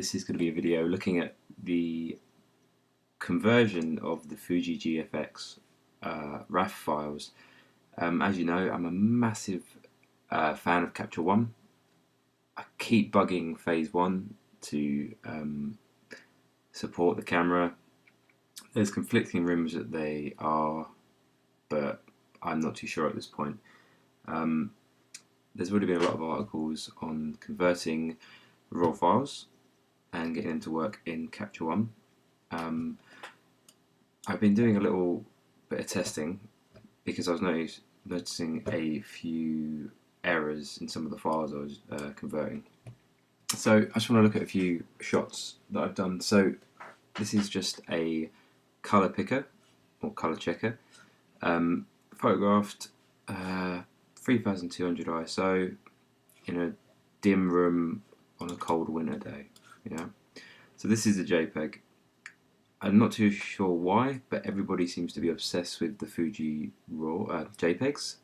This is going to be a video looking at the conversion of the Fuji GFX RAF files. As you know, I'm a massive fan of Capture One. I keep bugging Phase 1 to support the camera. There's conflicting rumours that they are, but I'm not too sure at this point. There's already been a lot of articles on converting raw files and getting them to work in Capture One. I've been doing a little bit of testing because I was noticing a few errors in some of the files I was converting. So I just want to look at a few shots that I've done. So this is just a color picker or color checker, photographed 3200 ISO in a dim room on a cold winter day. Yeah. So this is a JPEG. I'm not too sure why, but everybody seems to be obsessed with the Fuji RAW JPEGs.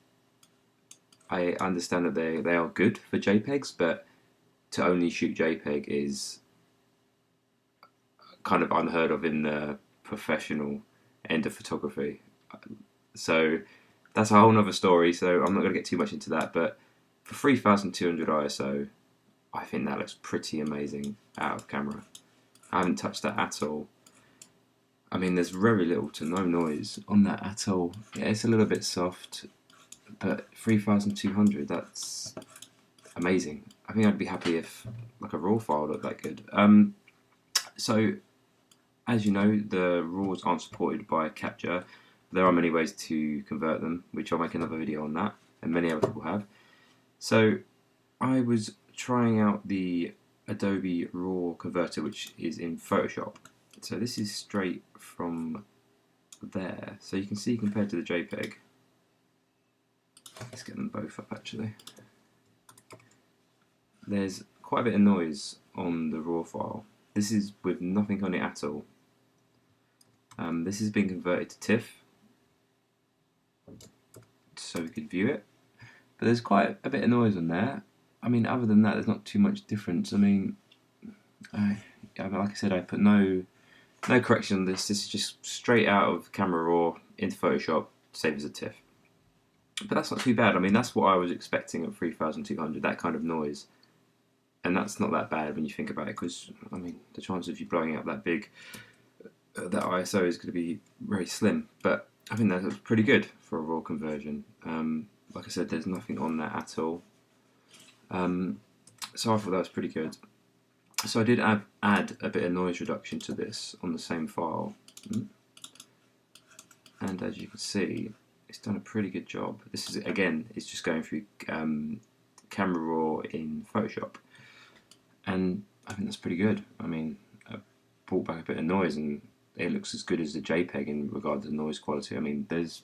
I understand that they are good for JPEGs, but to only shoot JPEG is kind of unheard of in the professional end of photography. So that's a whole nother story, so I'm not going to get too much into that, but for 3200 ISO, I think that looks pretty amazing out of camera. I haven't touched that at all. I mean, there's very little to no noise on that at all. Yeah, it's a little bit soft, but 3200, that's amazing. I think I'd be happy if like a RAW file looked that good. So, as you know, the RAWs aren't supported by Capture. There are many ways to convert them, which I'll make another video on that, and many other people have. So, I was trying out the Adobe RAW converter, which is in Photoshop. So this is straight from there. So you can see compared to the JPEG. Let's get them both up actually. There's quite a bit of noise on the RAW file. This is with nothing on it at all. This has been converted to TIFF, so we could view it. But there's quite a bit of noise on there. I mean, other than that, there's not too much difference. I mean, like I said, I put no correction on this. This is just straight out of Camera Raw into Photoshop, save as a TIFF. But that's not too bad. I mean, that's what I was expecting at 3200, that kind of noise. And that's not that bad when you think about it, because, I mean, the chance of you blowing up that big, that ISO is going to be very slim. But I think that's pretty good for a RAW conversion. Like I said, there's nothing on that at all. So I thought that was pretty good. So I did add a bit of noise reduction to this on the same file, and as you can see, it's done a pretty good job. This is, again, it's just going through Camera Raw in Photoshop, and I think that's pretty good. I mean, I brought back a bit of noise and it looks as good as the JPEG in regard to noise quality. I mean, there's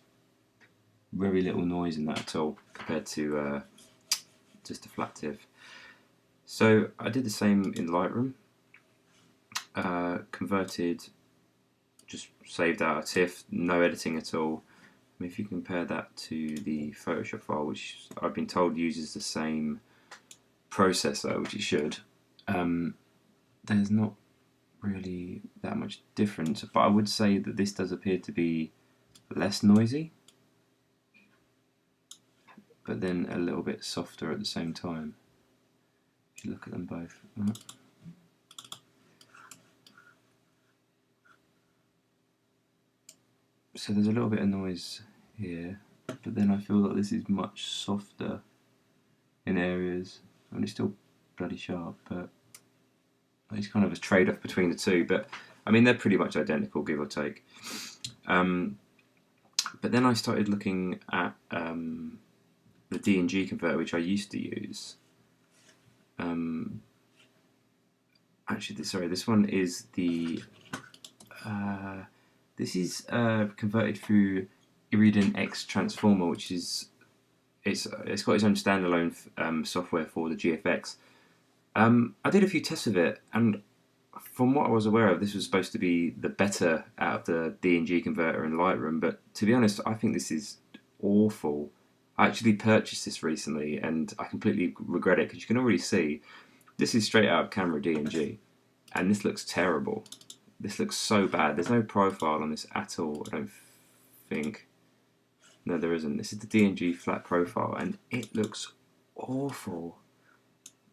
very little noise in that at all compared to just a flat TIFF. So I did the same in Lightroom, converted, just saved out a TIFF, no editing at all. I mean, if you compare that to the Photoshop file, which I've been told uses the same processor, which it should, there's not really that much difference, but I would say that this does appear to be less noisy, but then a little bit softer at the same time. If you look at them both. So there's a little bit of noise here, but then I feel like this is much softer in areas. I mean, it's still bloody sharp, but it's kind of a trade-off between the two. But I mean, they're pretty much identical, give or take. But then I started looking at the D&G converter, which I used to use. Actually, sorry, this one is the this is converted through Iridient X-Transformer, which is it's got its own standalone software for the GFX. I did a few tests of it, and from what I was aware of, this was supposed to be the better out of the D&G converter in Lightroom, but to be honest, I think this is awful. I actually purchased this recently, and I completely regret it, because you can already see this is straight out of camera D&G, and this looks terrible. This looks so bad. There's no profile on this at all, I don't think. No, there isn't. This is the D&G flat profile, and it looks awful.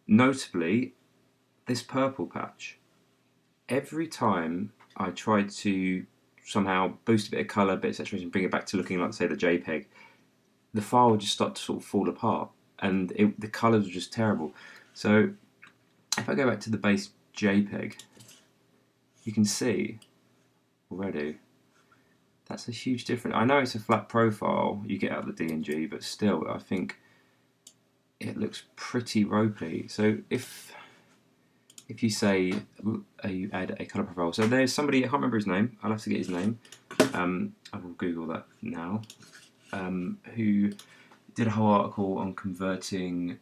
Notably, this purple patch. Every time I tried to somehow boost a bit of colour, a bit of saturation, bring it back to looking like, say, the JPEG, the file would just start to sort of fall apart, and the colours were just terrible. So if I go back to the base JPEG, you can see already that's a huge difference. I know it's a flat profile you get out of the D&G, but still, I think it looks pretty ropey. So if you say you add a colour profile, so there's somebody, I can't remember his name, I'll have to get his name, I will Google that now, who did a whole article on converting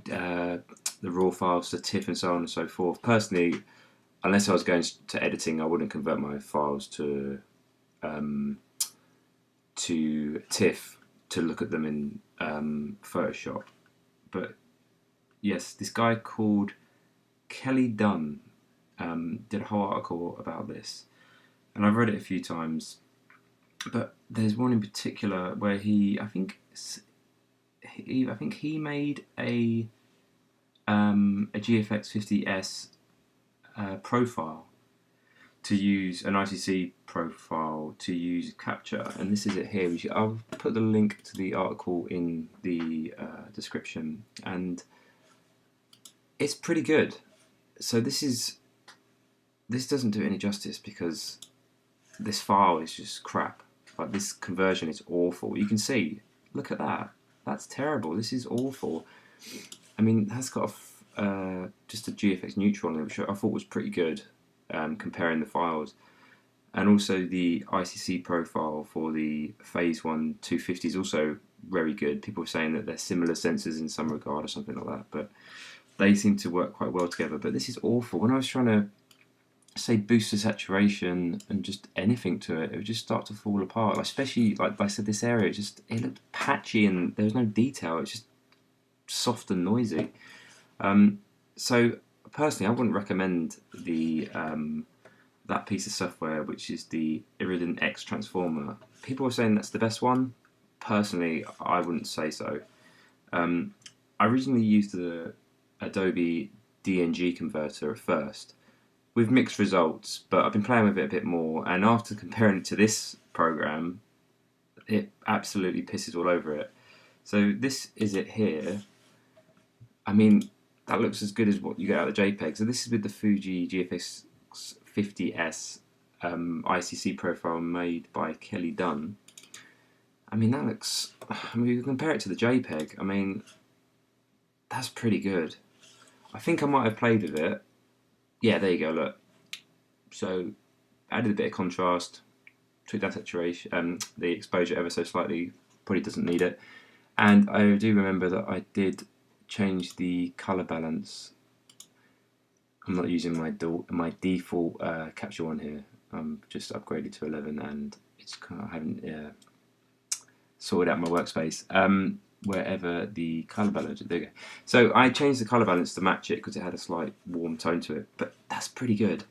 the raw files to TIFF and so on and so forth. Personally, unless I was going to editing, I wouldn't convert my files to TIFF to look at them in Photoshop. But yes, this guy called Kelly Dunn did a whole article about this, and I've read it a few times. But there's one in particular where I think he made a GFX 50S profile to use, an ICC profile to use capture, and this is it here. I'll put the link to the article in the description, and it's pretty good. So this doesn't do it any justice, because this file is just crap. Like, this conversion is awful. You can see, look at that. That's terrible. This is awful. I mean, that's got just a GFX neutral on it, which I thought was pretty good, comparing the files. And also the ICC profile for the Phase 1 250 is also very good. People are saying that they're similar sensors in some regard or something like that, but they seem to work quite well together. But this is awful. When I was trying to, say, boost the saturation and just anything to it, it would just start to fall apart. Like, especially, like I said, this area, it looked patchy and there was no detail. It's just soft and noisy. So personally, I wouldn't recommend the that piece of software, which is the Iridient X-Transformer. People are saying that's the best one. Personally, I wouldn't say so. I originally used the Adobe DNG converter at first, with mixed results, but I've been playing with it a bit more, and after comparing it to this program, it absolutely pisses all over it. So this is it here. I mean, that looks as good as what you get out of the JPEG. So this is with the Fuji GFX 50S ICC profile made by Kelly Dunn. I mean, that looks, I mean, you compare it to the JPEG, I mean, that's pretty good. I think I might have played with it. Yeah, there you go, look. So, added a bit of contrast, took down saturation, the exposure ever so slightly, probably doesn't need it. And I do remember that I did change the colour balance. I'm not using my default capture one here. I'm just upgraded to 11, and it's kind of, I haven't sorted out my workspace. Wherever the colour balance, there you go. So I changed the colour balance to match it because it had a slight warm tone to it, but that's pretty good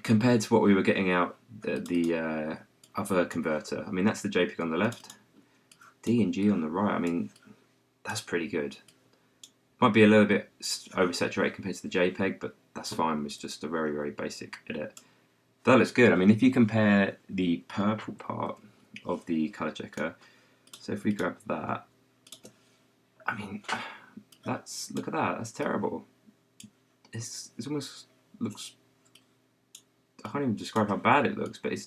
compared to what we were getting out the other converter. I mean, that's the JPEG on the left, D&G on the right. I mean, that's pretty good. Might be a little bit oversaturated compared to the JPEG, but that's fine. It's just a very, very basic edit. That looks good. I mean, if you compare the purple part of the colour checker, so if we grab that, I mean, look at that. That's terrible. It's almost looks. I can't even describe how bad it looks, but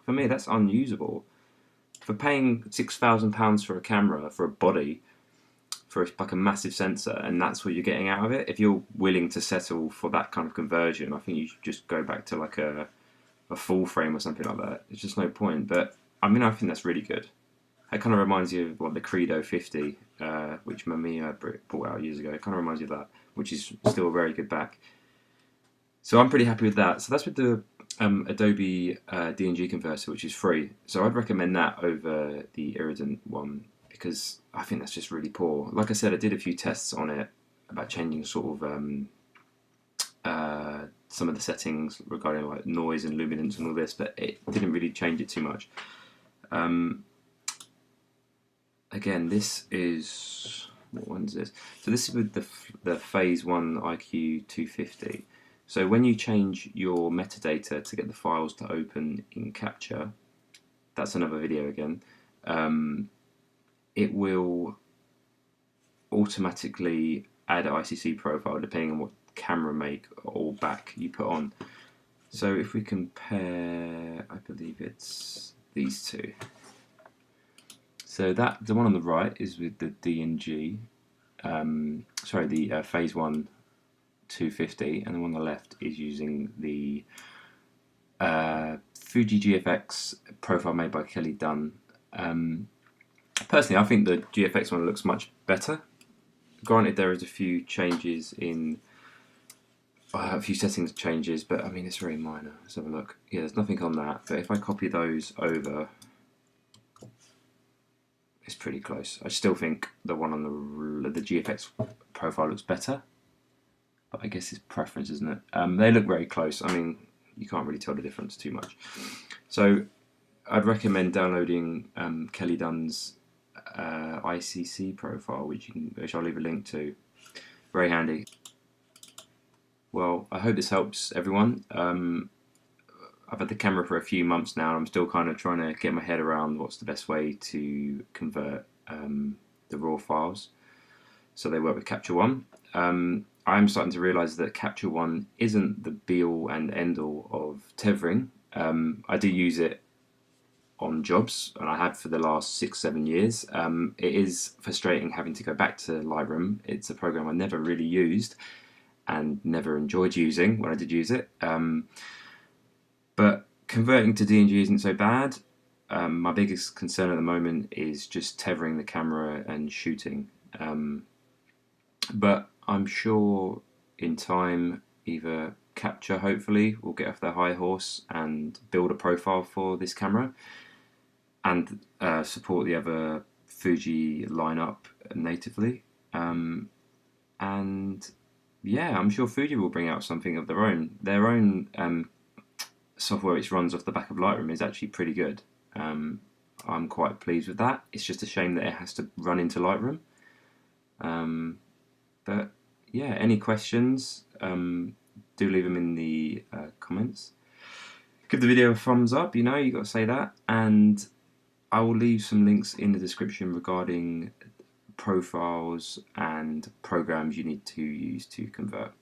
for me, that's unusable. For paying £6,000 for a camera, for a body, for like a massive sensor, and that's what you're getting out of it. If you're willing to settle for that kind of conversion, I think you should just go back to like a full frame or something like that. There's just no point. But I mean, I think that's really good. It kind of reminds you of what the Credo 50, which Mamiya brought out years ago. It kind of reminds you of that, which is still a very good back. So I'm pretty happy with that. So that's with the Adobe DNG converter, which is free. So I'd recommend that over the Iridient one, because I think that's just really poor. Like I said, I did a few tests on it about changing sort of some of the settings regarding like noise and luminance and all this, but it didn't really change it too much. Again, this is, what one's this? So this is with the Phase 1 IQ 250. So when you change your metadata to get the files to open in Capture, that's another video again, it will automatically add an ICC profile depending on what camera make or back you put on. So if we compare, I believe it's these two. So that the one on the right is with the D&G, the Phase 1 250, and the one on the left is using the Fuji GFX profile made by Kelly Dunn. Personally, I think the GFX one looks much better. Granted, there is a few changes in a few settings changes, but I mean it's very minor. Let's have a look. Yeah, there's nothing on that. But if I copy those over, it's pretty close. I still think the one on the GFX profile looks better, but I guess it's preference, isn't it? They look very close. I mean, you can't really tell the difference too much. So I'd recommend downloading Kelly Dunn's ICC profile, which I'll leave a link to. Very handy. Well, I hope this helps everyone. I've had the camera for a few months now, and I'm still kind of trying to get my head around what's the best way to convert the RAW files so they work with Capture One. I'm starting to realise that Capture One isn't the be-all and end-all of tethering. I do use it on jobs, and I have for the last 6-7 years. It is frustrating having to go back to Lightroom. It's a program I never really used and never enjoyed using when I did use it. But converting to D&G isn't so bad. My biggest concern at the moment is just tethering the camera and shooting. But I'm sure in time, either Capture, hopefully, will get off their high horse and build a profile for this camera and support the other Fuji lineup natively. And yeah, I'm sure Fuji will bring out something of their own. Their own software which runs off the back of Lightroom is actually pretty good. I'm quite pleased with that. It's just a shame that it has to run into Lightroom. But yeah, any questions, do leave them in the comments. Give the video a thumbs up, you got to say that. And I will leave some links in the description regarding profiles and programs you need to use to convert.